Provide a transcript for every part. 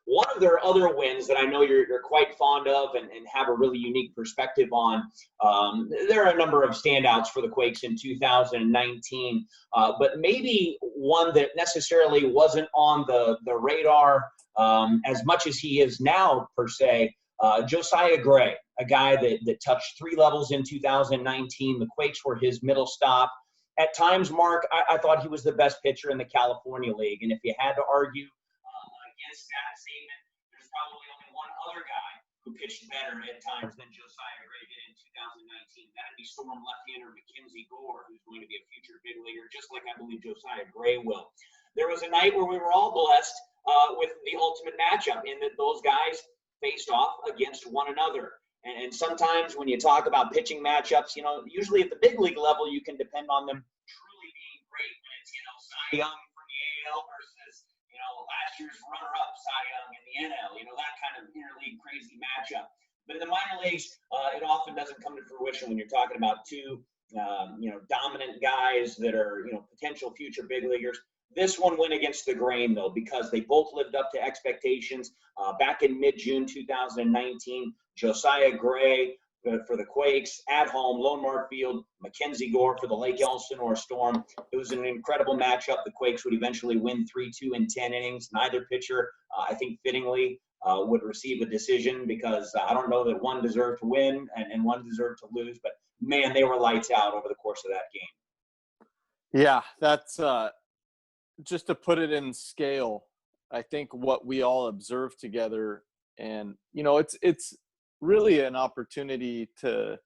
one of their other wins that I know you're quite fond of and have a really unique perspective on. There are a number of standouts for the Quakes in 2019, but maybe one that necessarily wasn't on the radar as much as he is now, per se. Josiah Gray, a guy that touched 3 levels in 2019. The Quakes were his middle stop. At times, Mark, I thought he was the best pitcher in the California League. And if you had to argue against that statement, there's probably only one other guy who pitched better at times than Josiah Gray did in 2019. That'd be Storm left-hander MacKenzie Gore, who's going to be a future big leaguer, just like I believe Josiah Gray will. There was a night where we were all blessed with the ultimate matchup in that those guys faced off against one another. And sometimes when you talk about pitching matchups, usually at the big league level, you can depend on them truly being great when it's, Cy Young from the AL versus, last year's runner-up Cy Young in the NL, that kind of interleague crazy matchup. But in the minor leagues, it often doesn't come to fruition when you're talking about two, dominant guys that are, potential future big leaguers. This one went against the grain, though, because they both lived up to expectations. Back in mid-June 2019, Josiah Gray for the Quakes at home, LoanMart Field, MacKenzie Gore for the Lake Elsinore Storm. It was an incredible matchup. The Quakes would eventually win 3-2 in 10 innings. Neither pitcher, I think fittingly, would receive a decision because I don't know that one deserved to win and one deserved to lose. But, man, they were lights out over the course of that game. Yeah, that's just to put it in scale, I think what we all observed together, and it's really an opportunity to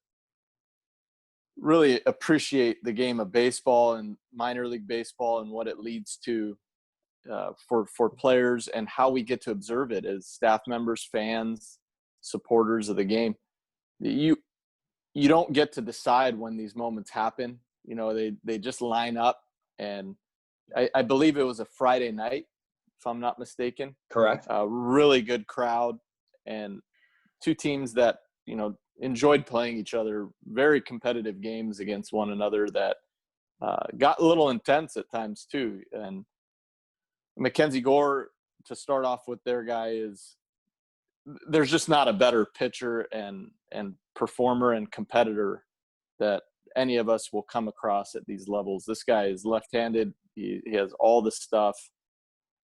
really appreciate the game of baseball and minor league baseball and what it leads to for players and how we get to observe it as staff members, fans, supporters of the game. You don't get to decide when these moments happen. They just line up, and I believe it was a Friday night, if I'm not mistaken. Correct. A really good crowd and two teams that, enjoyed playing each other, very competitive games against one another that got a little intense at times too. And MacKenzie Gore, to start off with, their guy there's just not a better pitcher and performer and competitor that any of us will come across at these levels. This guy is left-handed. He has all the stuff,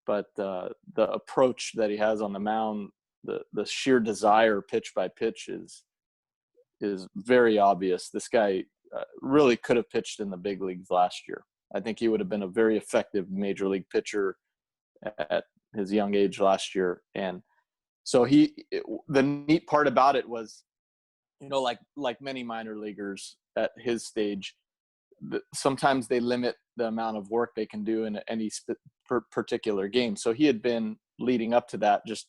but the approach that he has on the mound, the sheer desire pitch by pitch is very obvious. This guy really could have pitched in the big leagues last year. I think he would have been a very effective major league pitcher at his young age last year. And so the neat part about it was, like many minor leaguers at his stage, sometimes they limit the amount of work they can do in any particular game. So he had been leading up to that, just,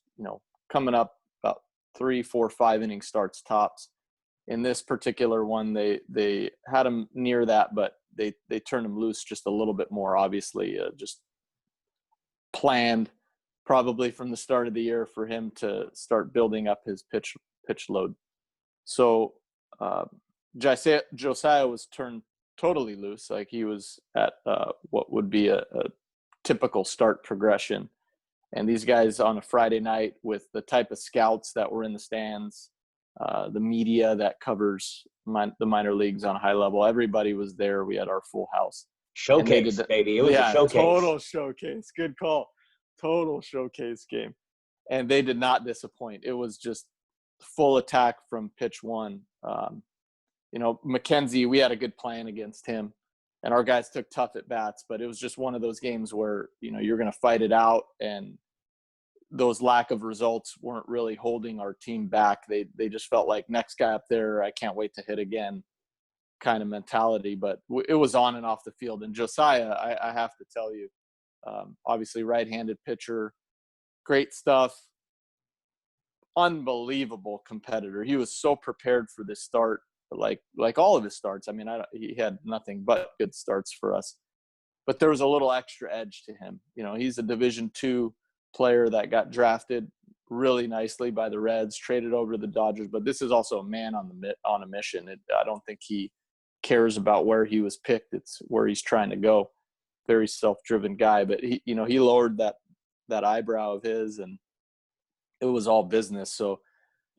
coming up about 3, 4, 5 inning starts tops. In this particular one, they had him near that, but they turned him loose just a little bit more, obviously, just planned probably from the start of the year for him to start building up his pitch load. So Josiah was turned totally loose. Like, he was at what would be a typical start progression. And these guys on a Friday night, with the type of scouts that were in the stands, the media that covers the minor leagues on a high level, everybody was there. We had our full house. Showcase, baby. It was a showcase. Total showcase. Good call. Total showcase game. And they did not disappoint. It was just full attack from pitch one. MacKenzie, we had a good plan against him, and our guys took tough at bats, but it was just one of those games where, you're going to fight it out, and those lack of results weren't really holding our team back. They just felt like, next guy up there, I can't wait to hit again kind of mentality, but it was on and off the field. And Josiah, I have to tell you, obviously right-handed pitcher, great stuff, unbelievable competitor. He was so prepared for this start, like all of his starts. I mean, he had nothing but good starts for us, but there was a little extra edge to him. He's a Division II player that got drafted really nicely by the Reds, traded over to the Dodgers, but this is also a man on a mission. I don't think he cares about where he was picked. It's where he's trying to go. Very self-driven guy, but he lowered that eyebrow of his, and it was all business. So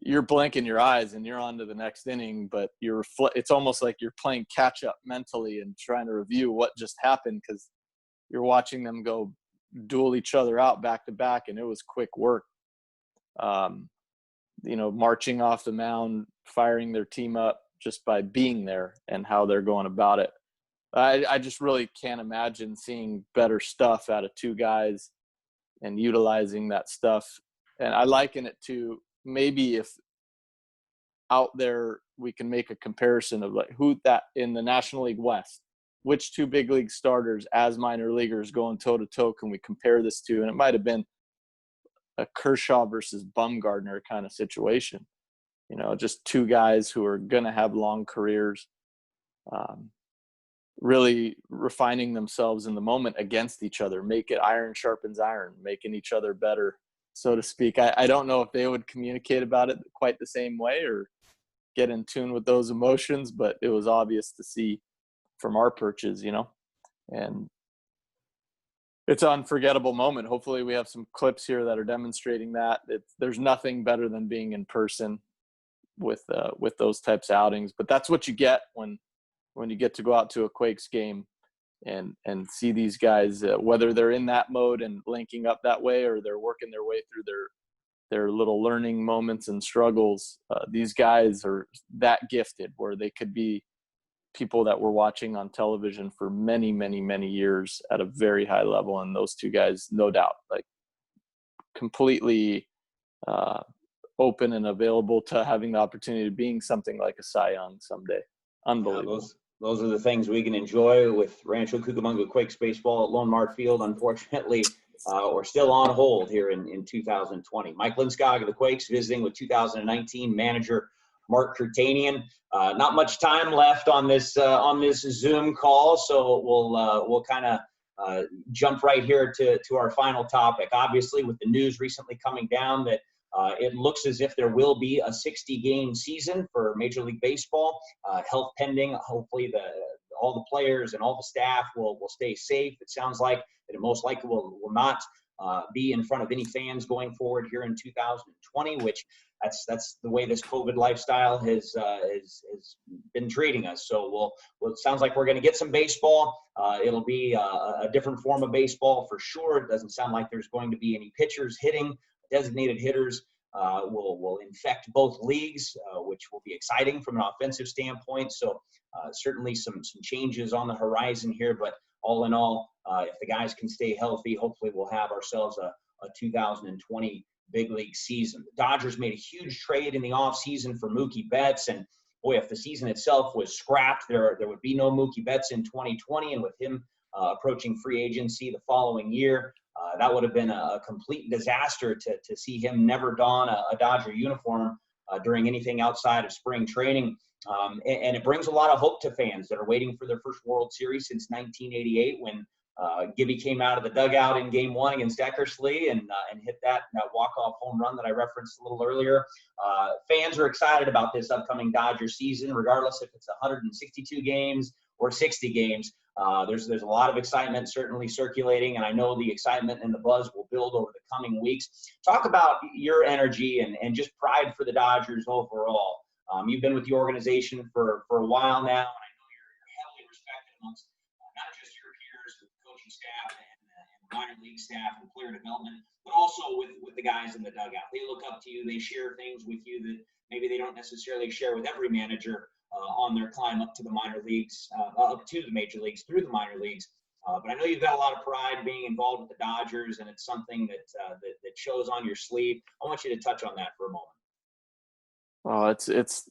you're blinking your eyes and you're on to the next inning, but it's almost like you're playing catch up mentally and trying to review what just happened, because you're watching them go duel each other out back to back, and it was quick work. Marching off the mound, firing their team up just by being there and how they're going about it. I just really can't imagine seeing better stuff out of two guys and utilizing that stuff. And I liken it to, maybe if out there we can make a comparison of like who that in the National League West, which two big league starters as minor leaguers going toe to toe can we compare this to? And it might have been a Kershaw versus Bumgarner kind of situation, just two guys who are going to have long careers, really refining themselves in the moment against each other, make it iron sharpens iron, making each other better, so to speak. I don't know if they would communicate about it quite the same way or get in tune with those emotions, but it was obvious to see from our perches, and it's an unforgettable moment. Hopefully we have some clips here that are demonstrating that. There's nothing better than being in person with those types of outings, but that's what you get when you get to go out to a Quakes game and see these guys, whether they're in that mode and linking up that way or they're working their way through their little learning moments and struggles. These guys are that gifted where they could be people that we're watching on television for many, many, many years at a very high level. And those two guys, no doubt, like completely open and available to having the opportunity of being something like a Cy Young someday. Unbelievable. Yeah, those are the things we can enjoy with Rancho Cucamonga Quakes baseball at LoanMart Field. Unfortunately, we're still on hold here in 2020. Mike Lindskog of the Quakes visiting with 2019 manager Mark Kertenian. Not much time left on this Zoom call, so we'll kind of jump right here to our final topic. Obviously, with the news recently coming down that it looks as if there will be a 60-game season for Major League Baseball, health pending. Hopefully, all the players and all the staff will stay safe. It sounds like that it most likely will not be in front of any fans going forward here in 2020, which that's the way this COVID lifestyle has been treating us. So it sounds like we're going to get some baseball. It'll be a different form of baseball for sure. It doesn't sound like there's going to be any pitchers hitting. Designated hitters will infect both leagues, which will be exciting from an offensive standpoint. So certainly some changes on the horizon here, but all in all, if the guys can stay healthy, hopefully we'll have ourselves a 2020 big league season. The Dodgers made a huge trade in the offseason for Mookie Betts, and boy, if the season itself was scrapped, there would be no Mookie Betts in 2020, and with him approaching free agency the following year, that would have been a complete disaster to see him never don a Dodger uniform during anything outside of spring training. And it brings a lot of hope to fans that are waiting for their first World Series since 1988 when Gibby came out of the dugout in Game 1 against Eckersley and hit that walk-off home run that I referenced a little earlier. Fans are excited about this upcoming Dodger season, regardless if it's 162 games or 60 games. There's a lot of excitement certainly circulating, and I know the excitement and the buzz will build over the coming weeks. Talk about your energy and just pride for the Dodgers overall. You've been with the organization for a while now, and I know you're heavily respected amongst not just your peers, but the coaching staff and minor league staff and player development, but also with the guys in the dugout. They look up to you. They share things with you that maybe they don't necessarily share with every manager on their climb up to the minor leagues, up to the major leagues, through the minor leagues. But I know you've got a lot of pride being involved with the Dodgers, and it's something that shows on your sleeve. I want you to touch on that for a moment. Oh, it's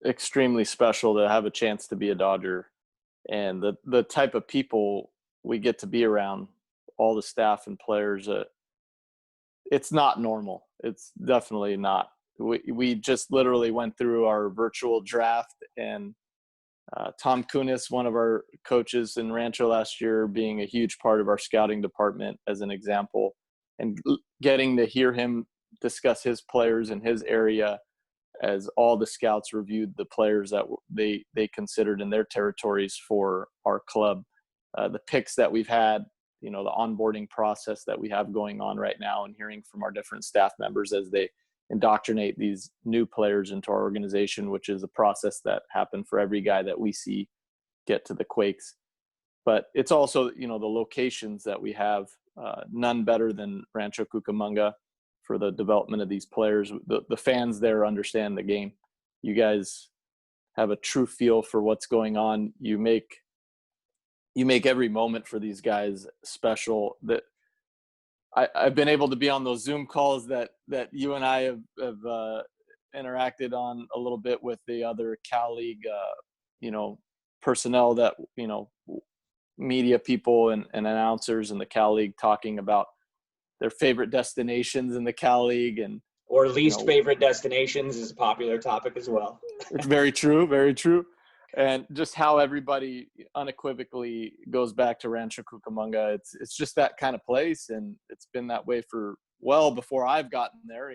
extremely special to have a chance to be a Dodger, and the type of people we get to be around, all the staff and players. It's not normal. It's definitely not. We just literally went through our virtual draft, and Tom Kunis, one of our coaches in Rancho last year, being a huge part of our scouting department as an example, and getting to hear him discuss his players in his area as all the scouts reviewed the players that they considered in their territories for our club. The picks that we've had the onboarding process that we have going on right now, and hearing from our different staff members as they indoctrinate these new players into our organization, which is a process that happened for every guy that we see get to the Quakes. But it's also, the locations that we have, none better than Rancho Cucamonga for the development of these players. The fans there understand the game. You guys have a true feel for what's going on. You make every moment for these guys special. That I've been able to be on those Zoom calls that you and I have interacted on a little bit with the other Cal League, personnel, that, media people and announcers in the Cal League, talking about their favorite destinations in the Cal League, or least favorite destinations is a popular topic as well. It's very true, very true. And just how everybody unequivocally goes back to Rancho Cucamonga. It's just that kind of place, and it's been that way for well before I've gotten there,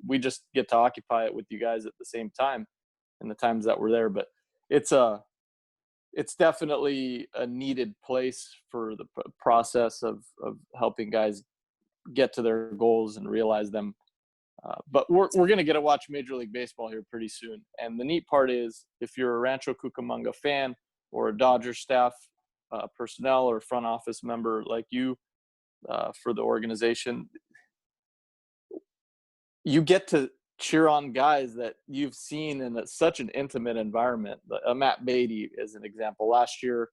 we just get to occupy it with you guys at the same time in the times that we're there. But it's definitely a needed place for the process of helping guys get to their goals and realize them. But we're going to get to watch Major League Baseball here pretty soon. And the neat part is, if you're a Rancho Cucamonga fan or a Dodger staff personnel or front office member like you for the organization, you get to cheer on guys that you've seen in such an intimate environment. Matt Beatty is an example. Last year,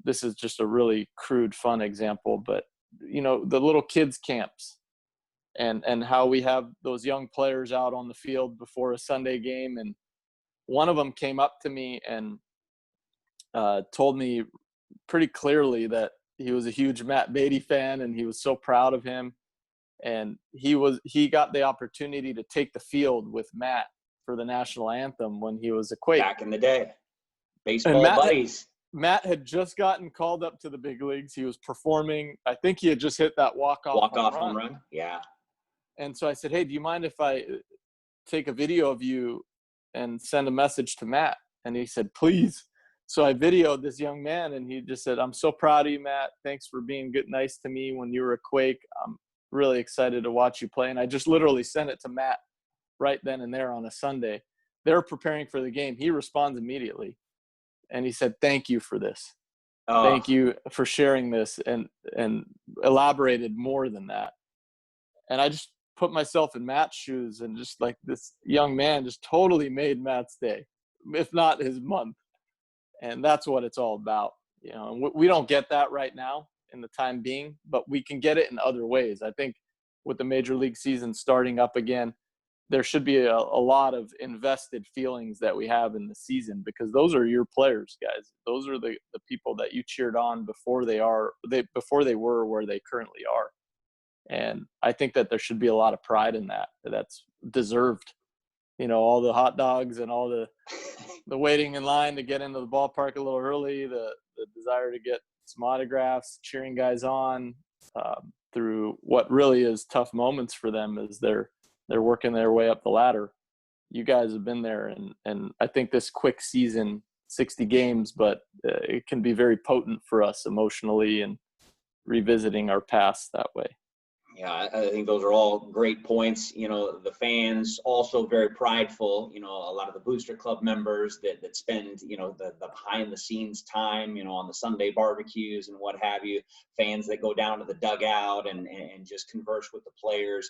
this is just a really crude, fun example, but the little kids camps and how we have those young players out on the field before a Sunday game. And one of them came up to me and told me pretty clearly that he was a huge Matt Beatty fan, and he was so proud of him. And he got the opportunity to take the field with Matt for the national anthem when he was a Quake. Back in the day. Baseball buddies. Matt had just gotten called up to the big leagues. He was performing. I think he had just hit that walk-off home run. Yeah. And so I said, hey, do you mind if I take a video of you and send a message to Matt? And he said, please. So I videoed this young man, and he just said, I'm so proud of you, Matt. Thanks for being nice to me when you were a Quake. I'm really excited to watch you play. And I just literally sent it to Matt right then and there on a Sunday. They're preparing for the game. He responds immediately. And he said, thank you for this. Oh. Thank you for sharing this, and elaborated more than that. And I just put myself in Matt's shoes, and just like, this young man just totally made Matt's day, if not his month. And that's what it's all about. And we don't get that right now in the time being, but we can get it in other ways. I think with the Major League season starting up again, there should be a lot of invested feelings that we have in the season, because those are your players, guys. Those are the people that you cheered on before they were where they currently are. And I think that there should be a lot of pride in that. That's deserved. All the hot dogs and all the waiting in line to get into the ballpark a little early, the desire to get some autographs, cheering guys on through what really is tough moments for them as they're working their way up the ladder. You guys have been there, and I think this quick season, 60 games, but it can be very potent for us emotionally and revisiting our past that way. Yeah, I think those are all great points. The fans also very prideful. A lot of the booster club members that spend, the behind the scenes time, on the Sunday barbecues and what have you. Fans that go down to the dugout and just converse with the players.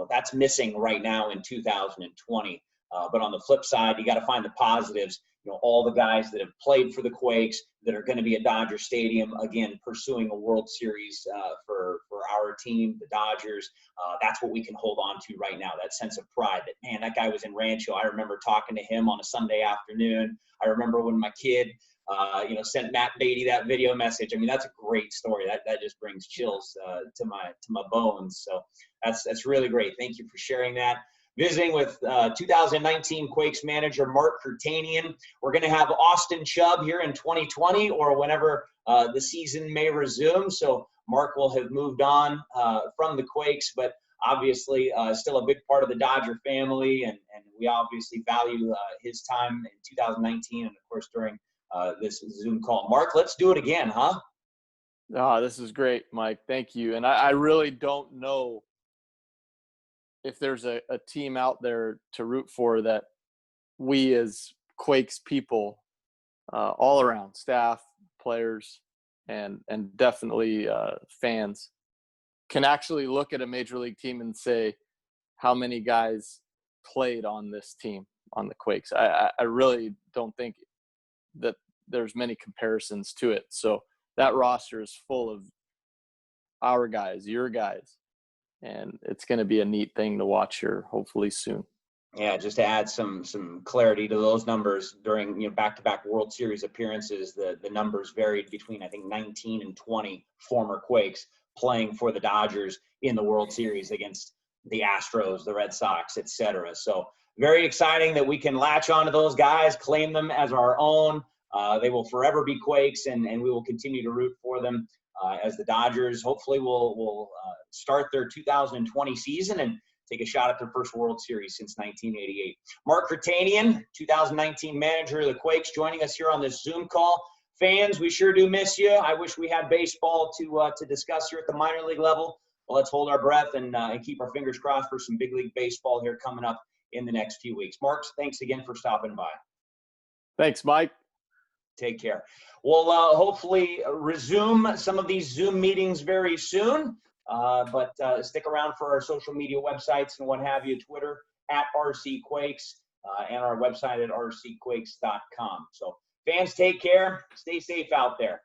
That's missing right now in 2020. But on the flip side, you got to find the positives. All the guys that have played for the Quakes that are going to be at Dodger Stadium, again, pursuing a World Series for our team, the Dodgers. That's what we can hold on to right now, that sense of pride that, man, that guy was in Rancho. I remember talking to him on a Sunday afternoon. I remember when my kid, sent Matt Beatty that video message. I mean, that's a great story. That just brings chills to my bones. So that's really great. Thank you for sharing that. Visiting with 2019 Quakes manager Mark Kertenian. We're going to have Austin Chubb here in 2020 or whenever the season may resume. So Mark will have moved on from the Quakes, but obviously still a big part of the Dodger family, and we obviously value his time in 2019 and, of course, during this Zoom call. Mark, let's do it again, huh? Oh, this is great, Mike. Thank you. And I really don't know if there's a team out there to root for that we as Quakes people, all around, staff, players, and definitely fans, can actually look at a major league team and say how many guys played on this team, on the Quakes. I really don't think that there's many comparisons to it. So that roster is full of our guys, your guys, and it's going to be a neat thing to watch here hopefully soon. Yeah, just to add some clarity to those numbers, during back-to-back World Series appearances, the numbers varied between, I think, 19 and 20 former Quakes playing for the Dodgers in the World Series against the Astros, the Red Sox, etc. So very exciting that we can latch onto those guys, claim them as our own. They will forever be Quakes, and we will continue to root for them as the Dodgers hopefully will start their 2020 season and take a shot at their first World Series since 1988. Mark Kertenian, 2019 manager of the Quakes, joining us here on this Zoom call. Fans, we sure do miss you. I wish we had baseball to discuss here at the minor league level. Well, let's hold our breath and keep our fingers crossed for some big league baseball here coming up in the next few weeks. Mark, thanks again for stopping by. Thanks, Mike. Take care. We'll hopefully resume some of these Zoom meetings very soon. But stick around for our social media websites and what have you, Twitter at RC Quakes and our website at rcquakes.com. So fans, take care. Stay safe out there.